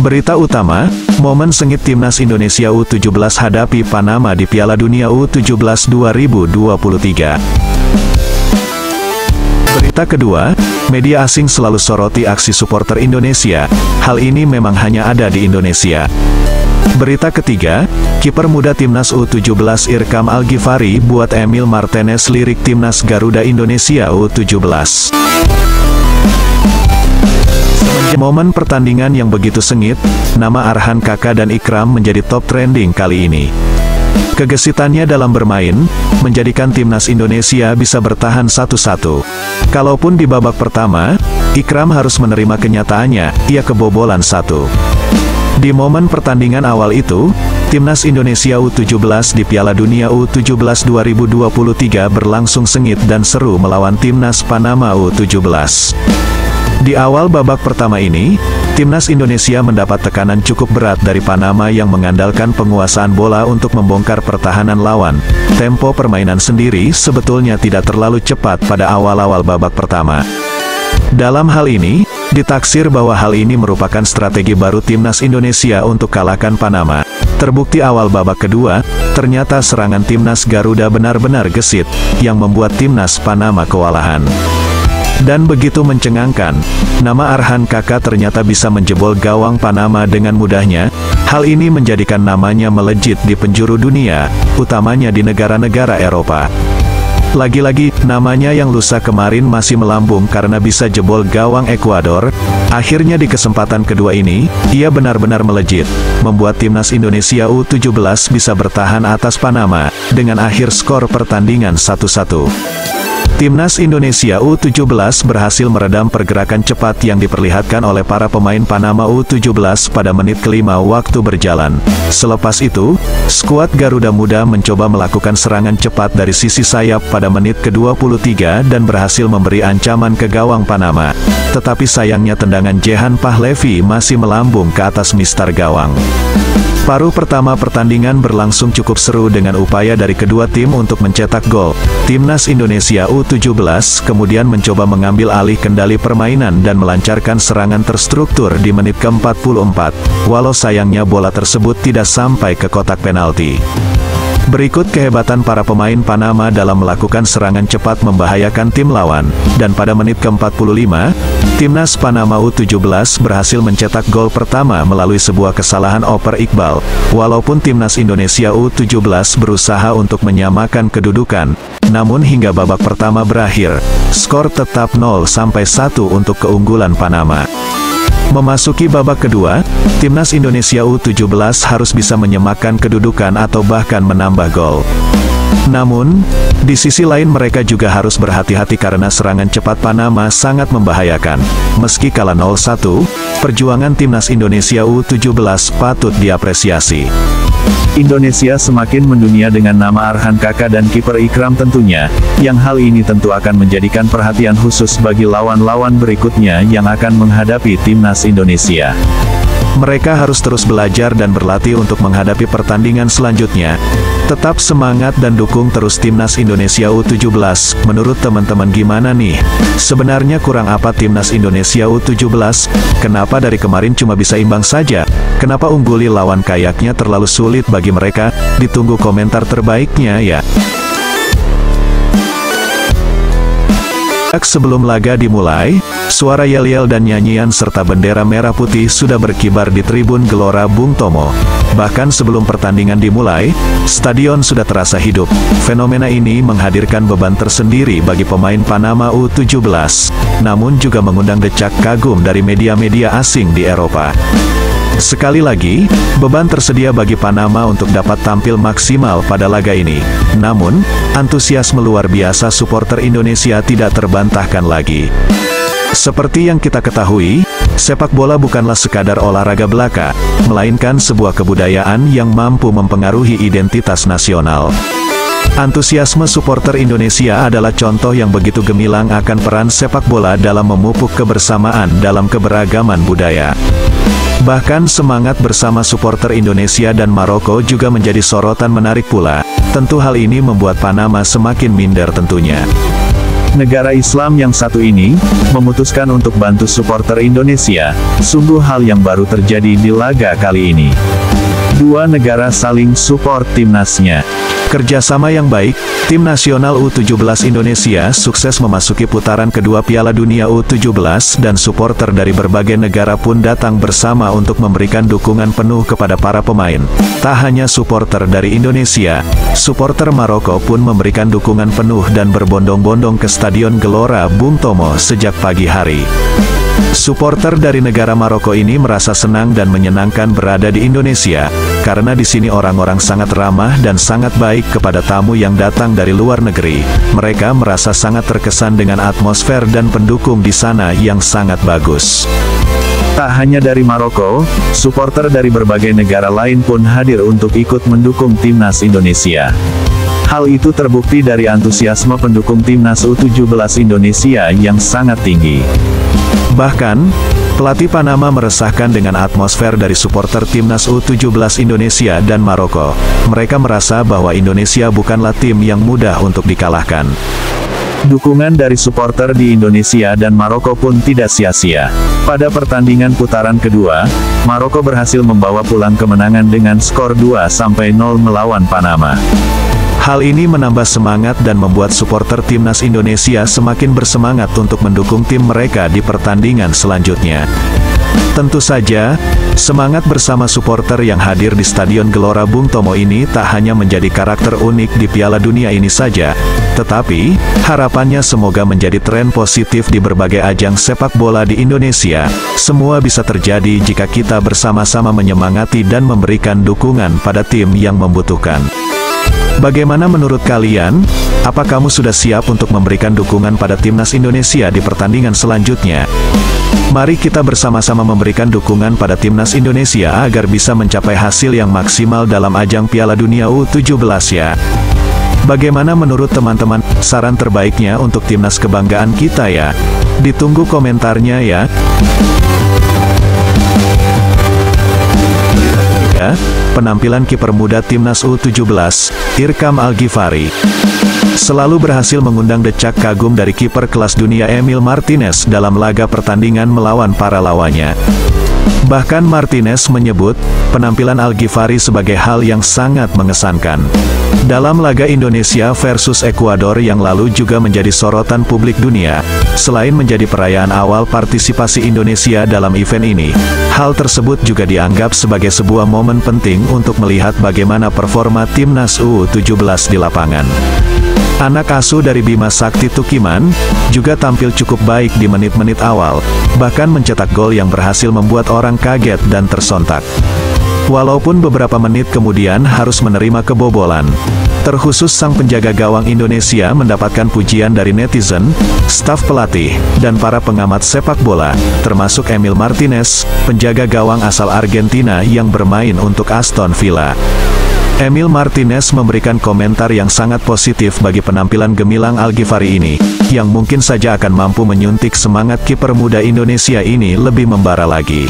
Berita utama, momen sengit Timnas Indonesia U17 hadapi Panama di Piala Dunia U17 2023. Berita kedua, media asing selalu soroti aksi supporter Indonesia. Hal ini memang hanya ada di Indonesia. Berita ketiga, kiper muda Timnas U17 Irkam Al-Ghifari buat Emil Martinez lirik Timnas Garuda Indonesia U17. Momen pertandingan yang begitu sengit, nama Arhan Kakak dan Ikram menjadi top trending kali ini. Kegesitannya dalam bermain, menjadikan Timnas Indonesia bisa bertahan 1-1. Kalaupun di babak pertama, Ikram harus menerima kenyataannya, ia kebobolan 1. Di momen pertandingan awal itu, Timnas Indonesia U17 di Piala Dunia U17 2023 berlangsung sengit dan seru melawan Timnas Panama U17. Di awal babak pertama ini, Timnas Indonesia mendapat tekanan cukup berat dari Panama yang mengandalkan penguasaan bola untuk membongkar pertahanan lawan. Tempo permainan sendiri sebetulnya tidak terlalu cepat pada awal-awal babak pertama. Dalam hal ini, ditaksir bahwa hal ini merupakan strategi baru Timnas Indonesia untuk kalahkan Panama. Terbukti awal babak kedua, ternyata serangan Timnas Garuda benar-benar gesit, yang membuat Timnas Panama kewalahan. Dan begitu mencengangkan, nama Arhan Kakak ternyata bisa menjebol gawang Panama dengan mudahnya. Hal ini menjadikan namanya melejit di penjuru dunia, utamanya di negara-negara Eropa. Lagi-lagi, namanya yang lusa kemarin masih melambung karena bisa jebol gawang Ekuador. Akhirnya di kesempatan kedua ini, ia benar-benar melejit, membuat Timnas Indonesia U17 bisa bertahan atas Panama, dengan akhir skor pertandingan 1-1. Timnas Indonesia U17 berhasil meredam pergerakan cepat yang diperlihatkan oleh para pemain Panama U17 pada menit kelima waktu berjalan. Selepas itu, skuad Garuda Muda mencoba melakukan serangan cepat dari sisi sayap pada menit ke-23 dan berhasil memberi ancaman ke gawang Panama. Tetapi sayangnya tendangan Jehan Pahlevi masih melambung ke atas mistar gawang. Paruh pertama pertandingan berlangsung cukup seru dengan upaya dari kedua tim untuk mencetak gol. Timnas Indonesia U17 kemudian mencoba mengambil alih kendali permainan dan melancarkan serangan terstruktur di menit ke-44, walau sayangnya bola tersebut tidak sampai ke kotak penalti. Berikut kehebatan para pemain Panama dalam melakukan serangan cepat membahayakan tim lawan, dan pada menit ke-45, Timnas Panama U17 berhasil mencetak gol pertama melalui sebuah kesalahan oper Iqbal. Walaupun Timnas Indonesia U17 berusaha untuk menyamakan kedudukan, namun hingga babak pertama berakhir, skor tetap 0-1 untuk keunggulan Panama. Memasuki babak kedua, Timnas Indonesia U17 harus bisa menyamakan kedudukan atau bahkan menambah gol. Namun, di sisi lain mereka juga harus berhati-hati karena serangan cepat Panama sangat membahayakan. Meski kalah 0-1, perjuangan Timnas Indonesia U17 patut diapresiasi. Indonesia semakin mendunia dengan nama Arhan Kakak dan kiper Ikram tentunya, yang hal ini tentu akan menjadikan perhatian khusus bagi lawan-lawan berikutnya yang akan menghadapi Timnas Indonesia. Mereka harus terus belajar dan berlatih untuk menghadapi pertandingan selanjutnya. Tetap semangat dan dukung terus Timnas Indonesia U17. Menurut teman-teman gimana nih? Sebenarnya kurang apa Timnas Indonesia U17? Kenapa dari kemarin cuma bisa imbang saja? Kenapa ungguli lawan kayaknya terlalu sulit bagi mereka? Ditunggu komentar terbaiknya ya. Sebelum laga dimulai, suara yel-yel dan nyanyian serta bendera merah putih sudah berkibar di Tribun Gelora Bung Tomo. Bahkan sebelum pertandingan dimulai, stadion sudah terasa hidup. Fenomena ini menghadirkan beban tersendiri bagi pemain Panama U17, namun juga mengundang decak kagum dari media-media asing di Eropa. Sekali lagi, beban tersedia bagi Panama untuk dapat tampil maksimal pada laga ini. Namun, antusiasme luar biasa supporter Indonesia tidak terbantahkan lagi. Seperti yang kita ketahui, sepak bola bukanlah sekadar olahraga belaka, melainkan sebuah kebudayaan yang mampu mempengaruhi identitas nasional. Antusiasme supporter Indonesia adalah contoh yang begitu gemilang akan peran sepak bola dalam memupuk kebersamaan dalam keberagaman budaya. Bahkan semangat bersama supporter Indonesia dan Maroko juga menjadi sorotan menarik pula. Tentu hal ini membuat Panama semakin minder tentunya. Negara Islam yang satu ini, memutuskan untuk bantu supporter Indonesia, sungguh hal yang baru terjadi di laga kali ini. Dua negara saling support timnasnya. Kerjasama yang baik, tim nasional U17 Indonesia sukses memasuki putaran kedua Piala Dunia U17 dan supporter dari berbagai negara pun datang bersama untuk memberikan dukungan penuh kepada para pemain. Tak hanya supporter dari Indonesia, supporter Maroko pun memberikan dukungan penuh dan berbondong-bondong ke Stadion Gelora Bung Tomo sejak pagi hari. Supporter dari negara Maroko ini merasa senang dan menyenangkan berada di Indonesia, karena di sini orang-orang sangat ramah dan sangat baik kepada tamu yang datang dari luar negeri. Mereka merasa sangat terkesan dengan atmosfer dan pendukung di sana yang sangat bagus. Tak hanya dari Maroko, supporter dari berbagai negara lain pun hadir untuk ikut mendukung timnas Indonesia. Hal itu terbukti dari antusiasme pendukung timnas U17 Indonesia yang sangat tinggi. Bahkan, pelatih Panama meresahkan dengan atmosfer dari supporter timnas U17 Indonesia dan Maroko. Mereka merasa bahwa Indonesia bukanlah tim yang mudah untuk dikalahkan. Dukungan dari supporter di Indonesia dan Maroko pun tidak sia-sia. Pada pertandingan putaran kedua, Maroko berhasil membawa pulang kemenangan dengan skor 2-0 melawan Panama. Hal ini menambah semangat dan membuat supporter timnas Indonesia semakin bersemangat untuk mendukung tim mereka di pertandingan selanjutnya. Tentu saja, semangat bersama supporter yang hadir di Stadion Gelora Bung Tomo ini tak hanya menjadi karakter unik di Piala Dunia ini saja, tetapi, harapannya semoga menjadi tren positif di berbagai ajang sepak bola di Indonesia. Semua bisa terjadi jika kita bersama-sama menyemangati dan memberikan dukungan pada tim yang membutuhkan. Bagaimana menurut kalian? Apa kamu sudah siap untuk memberikan dukungan pada timnas Indonesia di pertandingan selanjutnya? Mari kita bersama-sama memberikan dukungan pada timnas Indonesia agar bisa mencapai hasil yang maksimal dalam ajang Piala Dunia U17 ya. Bagaimana menurut teman-teman, saran terbaiknya untuk timnas kebanggaan kita ya? Ditunggu komentarnya ya. Penampilan kiper muda timnas U17, Irkam Al-Ghifari, selalu berhasil mengundang decak kagum dari kiper kelas dunia Emil Martinez dalam laga pertandingan melawan para lawannya. Bahkan Martinez menyebut, penampilan Al-Ghifari sebagai hal yang sangat mengesankan. Dalam laga Indonesia versus Ekuador yang lalu juga menjadi sorotan publik dunia. Selain menjadi perayaan awal partisipasi Indonesia dalam event ini, hal tersebut juga dianggap sebagai sebuah momen penting untuk melihat bagaimana performa timnas U17 di lapangan. Anak asuh dari Bima Sakti Tukiman, juga tampil cukup baik di menit-menit awal, bahkan mencetak gol yang berhasil membuat orang kaget dan tersontak. Walaupun beberapa menit kemudian harus menerima kebobolan. Terkhusus sang penjaga gawang Indonesia mendapatkan pujian dari netizen, staf pelatih, dan para pengamat sepak bola, termasuk Emil Martinez, penjaga gawang asal Argentina yang bermain untuk Aston Villa. Emil Martinez memberikan komentar yang sangat positif bagi penampilan gemilang Al-Ghifari ini, yang mungkin saja akan mampu menyuntik semangat kiper muda Indonesia ini lebih membara lagi.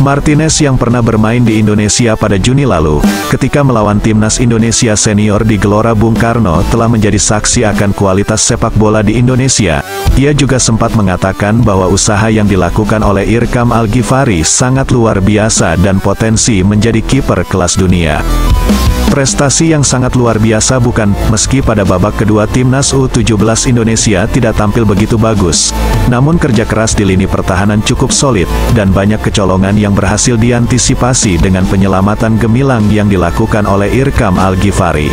Martinez yang pernah bermain di Indonesia pada Juni lalu, ketika melawan timnas Indonesia senior di Gelora Bung Karno telah menjadi saksi akan kualitas sepak bola di Indonesia. Ia juga sempat mengatakan bahwa usaha yang dilakukan oleh Irkam Al-Ghifari sangat luar biasa dan potensi menjadi kiper kelas dunia. Prestasi yang sangat luar biasa bukan, meski pada babak kedua timnas U17 Indonesia tidak tampil begitu bagus. Namun kerja keras di lini pertahanan cukup solid, dan banyak kecolongan yang berhasil diantisipasi dengan penyelamatan gemilang yang dilakukan oleh Irkam Al-Ghifari.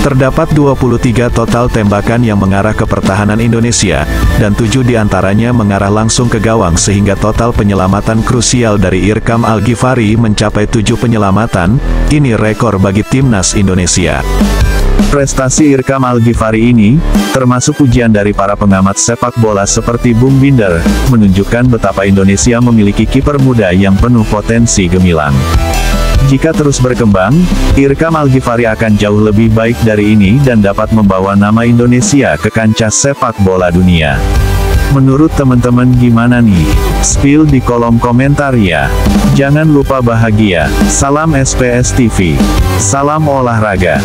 Terdapat 23 total tembakan yang mengarah ke pertahanan Indonesia, dan 7 diantaranya mengarah langsung ke gawang sehingga total penyelamatan krusial dari Irkam Al-Ghifari mencapai 7 penyelamatan. Ini rekor bagi timnas Indonesia. Prestasi Irkam Al-Ghifari ini, termasuk pujian dari para pengamat sepak bola seperti Bung Binder, menunjukkan betapa Indonesia memiliki kiper muda yang penuh potensi gemilang. Jika terus berkembang, Irkam Al-Ghifari akan jauh lebih baik dari ini dan dapat membawa nama Indonesia ke kancah sepak bola dunia. Menurut teman-teman gimana nih? Spill di kolom komentar ya. Jangan lupa bahagia. Salam SPS TV. Salam olahraga.